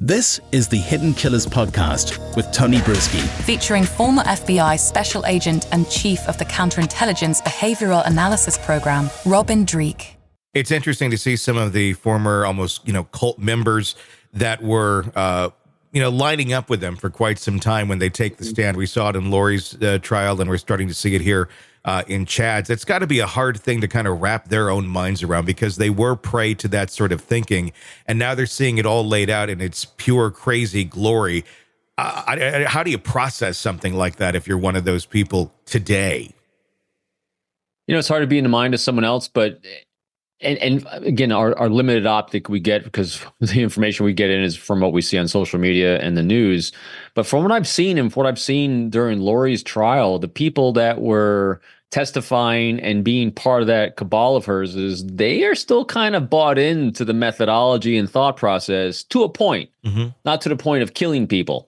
This is the Hidden Killers podcast with Tony Brueski. Featuring former FBI Special Agent and Chief of the Counterintelligence Behavioral Analysis Program, Dreeke. It's interesting to see some of the former almost, cult members that were, lining up with them for quite some time when they take the stand. We saw it in Lori's trial, and we're starting to see it here in Chad's. It's got to be a hard thing to kind of wrap their own minds around because they were prey to that sort of thinking, and now they're seeing it all laid out in its pure, crazy glory. How do you process something like that if you're one of those people today? It's hard to be in the mind of someone else, but and again, our limited optic we get because the information we get in is from what we see on social media and the news. But from what I've seen and what I've seen during Lori's trial, the people that were testifying and being part of that cabal of hers they are still kind of bought into the methodology and thought process to a point, not to the point of killing people.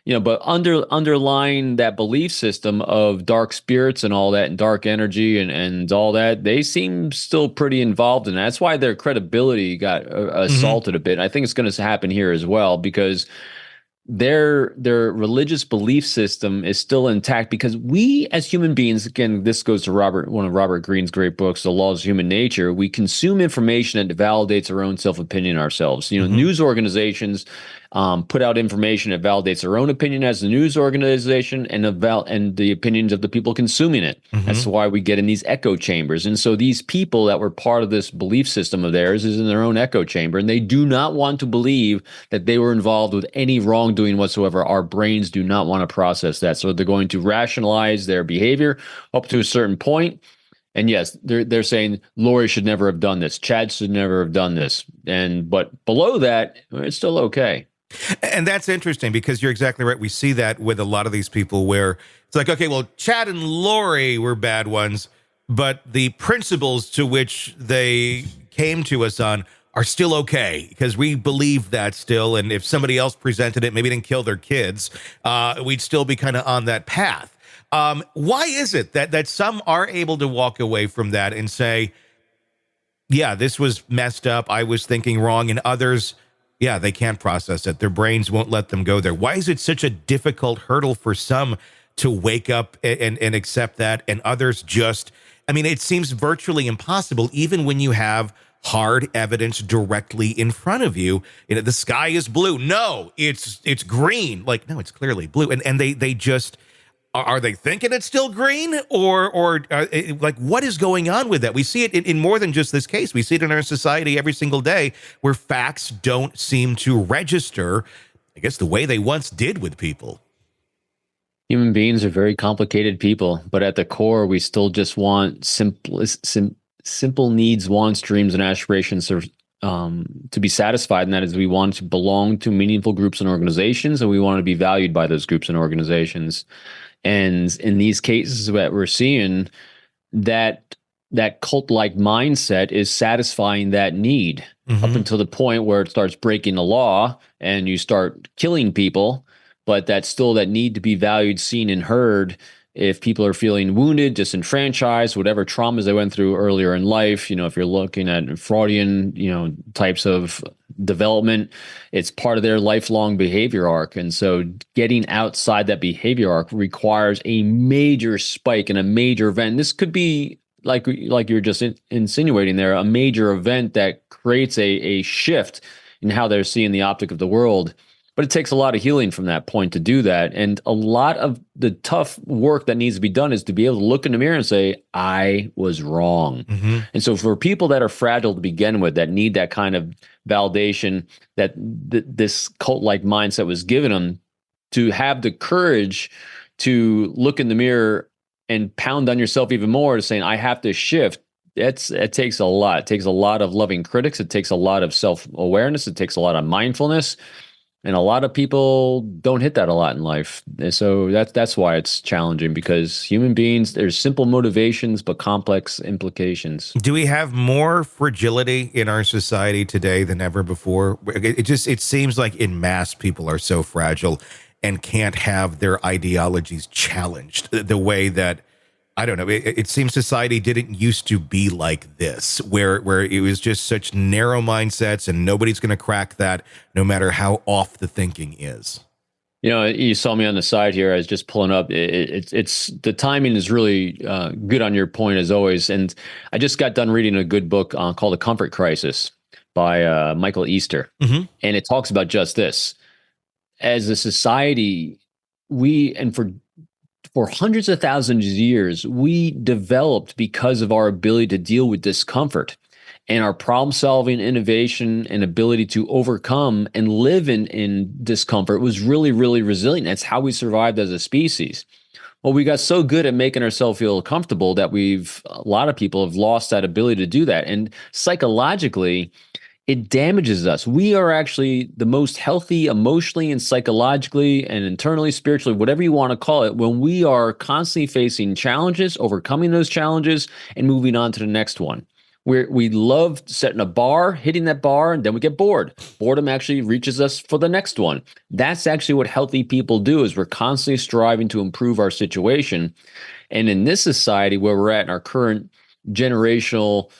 But underlying that belief system of dark spirits and all that, and dark energy and all that, they seem still pretty involved in that. That's why their credibility got assaulted a bit. And I think it's going to happen here as well because their religious belief system is still intact because we as human beings, again, this goes to one of Robert Greene's great books, The Laws of Human Nature, we consume information that validates our own self-opinion ourselves. News organizations put out information that validates their own opinion as a news organization and the opinions of the people consuming it. That's why we get in these echo chambers. And so these people that were part of this belief system of theirs is in their own echo chamber, and they do not want to believe that they were involved with any wrongdoing whatsoever. Our brains do not want to process that. So they're going to rationalize their behavior up to a certain point. And yes, they're saying Lori should never have done this. Chad should never have done this. But below that, it's still okay. And that's interesting because you're exactly right. We see that with a lot of these people where it's like, okay, well, Chad and Lori were bad ones, but the principles to which they came to us on are still okay because we believe that still. And if somebody else presented it, maybe didn't kill their kids, we'd still be kind of on that path. Why is it that some are able to walk away from that and say, yeah, this was messed up, I was thinking wrong, and others, yeah, they can't process it. Their brains won't let them go there. Why is it such a difficult hurdle for some to wake up and accept that, and others just, it seems virtually impossible, even when you have hard evidence directly in front of you. The sky is blue. No, it's green. Like, no, it's clearly blue. And they just, are they thinking it's still green or like what is going on with that? We see it in more than just this case. We see it in our society every single day where facts don't seem to register, I guess, the way they once did with people. Human beings are very complicated people, but at the core, we still just want simple needs, wants, dreams, and aspirations to be satisfied. And that is, we want to belong to meaningful groups and organizations, and we want to be valued by those groups and organizations. And in these cases that we're seeing, that cult-like mindset is satisfying that need up until the point where it starts breaking the law and you start killing people. But that's still that need to be valued, seen, and heard. If people are feeling wounded, disenfranchised, whatever traumas they went through earlier in life, if you're looking at Freudian, types of development, it's part of their lifelong behavior arc. And so getting outside that behavior arc requires a major spike and a major event. This could be, like you're just insinuating there, a major event that creates a shift in how they're seeing the optic of the world. But it takes a lot of healing from that point to do that. And a lot of the tough work that needs to be done is to be able to look in the mirror and say, I was wrong. And so for people that are fragile to begin with, that need that kind of validation that this cult-like mindset was given them, to have the courage to look in the mirror and pound on yourself even more to saying, I have to shift. It takes a lot. It takes a lot of loving critics. It takes a lot of self-awareness. It takes a lot of mindfulness. And a lot of people don't hit that a lot in life. And so that's why it's challenging, because human beings, there's simple motivations, but complex implications. Do we have more fragility in our society today than ever before? It seems like in mass, people are so fragile and can't have their ideologies challenged the way that I don't know. It seems society didn't used to be like this, where it was just such narrow mindsets, and nobody's going to crack that, no matter how off the thinking is. You know, you saw me on the side here. I was just pulling up. It's the timing is really good on your point as always. And I just got done reading a good book called The Comfort Crisis by Michael Easter, and it talks about just this. As a society, for hundreds of thousands of years, we developed because of our ability to deal with discomfort, and our problem-solving, innovation, and ability to overcome and live in discomfort was really, really resilient. That's how we survived as a species. Well, we got so good at making ourselves feel comfortable that a lot of people have lost that ability to do that. And psychologically, it damages us. We are actually the most healthy emotionally and psychologically and internally, spiritually, whatever you want to call it, when we are constantly facing challenges, overcoming those challenges, and moving on to the next one. We love setting a bar, hitting that bar, and then we get bored. Boredom actually reaches us for the next one. That's actually what healthy people do, is we're constantly striving to improve our situation. And in this society where we're at in our current generational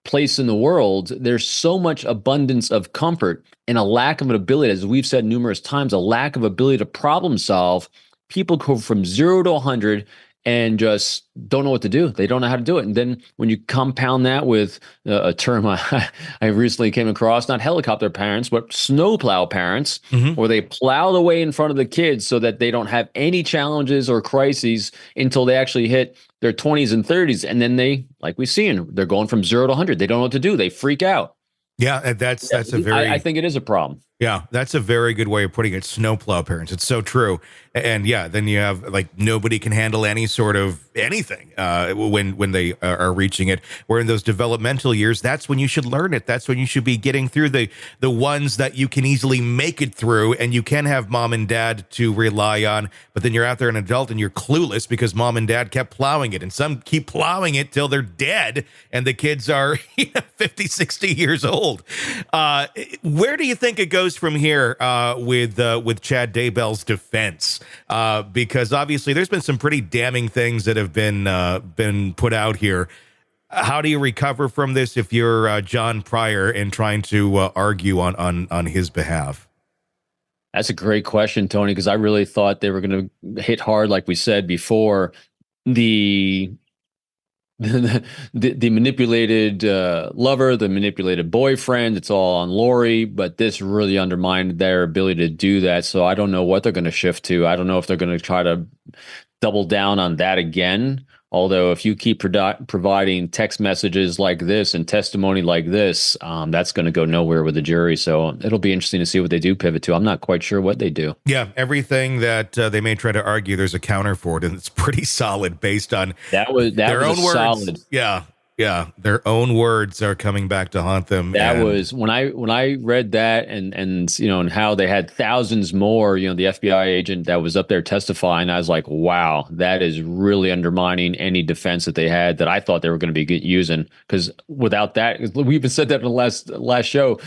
place in the world, there's so much abundance of comfort and a lack of an ability, as we've said numerous times, a lack of ability to problem solve. People go from 0 to 100 and just don't know what to do. They don't know how to do it. And then when you compound that with a term I recently came across, not helicopter parents, but snowplow parents, where they plow the way in front of the kids so that they don't have any challenges or crises until they actually hit their 20s and 30s. And then they, like we've seen, they're going from 0 to 100. They don't know what to do. They freak out. Yeah, that's a very... I think it is a problem. Yeah, that's a very good way of putting it. Snowplow parents. It's so true. And yeah, then you have like nobody can handle any sort of anything when they are reaching it. Where in those developmental years, that's when you should learn it. That's when you should be getting through the ones that you can easily make it through, and you can have mom and dad to rely on. But then you're out there an adult and you're clueless because mom and dad kept plowing it, and some keep plowing it till they're dead, and the kids are 50, 60 years old. Where do you think it goes from here with Chad Daybell's defense? Because obviously there's been some pretty damning things that have been put out here. How do you recover from this if you're John Pryor and trying to argue on his behalf? That's a great question, Tony, because I really thought they were going to hit hard, like we said before. The manipulated lover, the manipulated boyfriend, it's all on Lori, but this really undermined their ability to do that. So I don't know what they're going to shift to. I don't know if they're going to try to double down on that again. Although if you keep providing text messages like this and testimony like this, that's going to go nowhere with the jury. So it'll be interesting to see what they do pivot to. I'm not quite sure what they do. Yeah, everything that they may try to argue, there's a counter for it, and it's pretty solid based on their own words. Solid. Yeah, their own words are coming back to haunt them. That was when I read that and you know, and how they had thousands more, you know, the FBI agent that was up there testifying, I was like, wow, that is really undermining any defense that they had that I thought they were going to be using. Because without that, we even said that in the last show,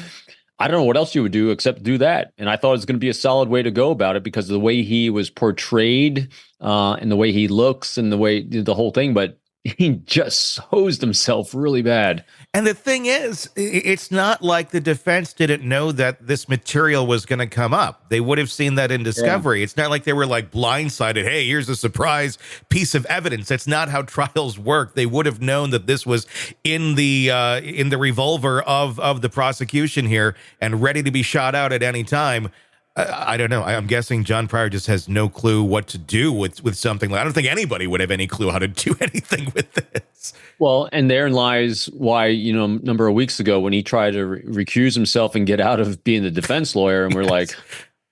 I don't know what else you would do except do that. And I thought it was going to be a solid way to go about it because of the way he was portrayed and the way he looks and the whole thing. But he just hosed himself really bad. And the thing is, it's not like the defense didn't know that this material was going to come up. They would have seen that in discovery. Yeah. It's not like they were like blindsided. Hey, here's a surprise piece of evidence. That's not how trials work. They would have known that this was in the revolver of the prosecution here and ready to be shot out at any time. I don't know. I'm guessing John Pryor just has no clue what to do with something. I don't think anybody would have any clue how to do anything with this. Well, and therein lies why, you know, a number of weeks ago when he tried to recuse himself and get out of being the defense lawyer, and we're like,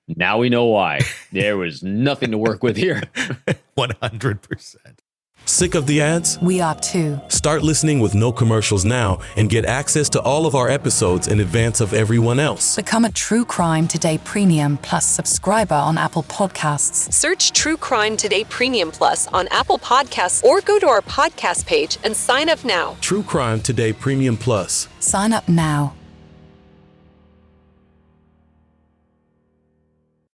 now we know why. There was nothing to work with here. 100%. Sick of the ads? We are too. Start listening with no commercials now and get access to all of our episodes in advance of everyone else. Become a True Crime Today Premium Plus subscriber on Apple Podcasts. Search True Crime Today Premium Plus on Apple Podcasts or go to our podcast page and sign up now. True Crime Today Premium Plus. Sign up now.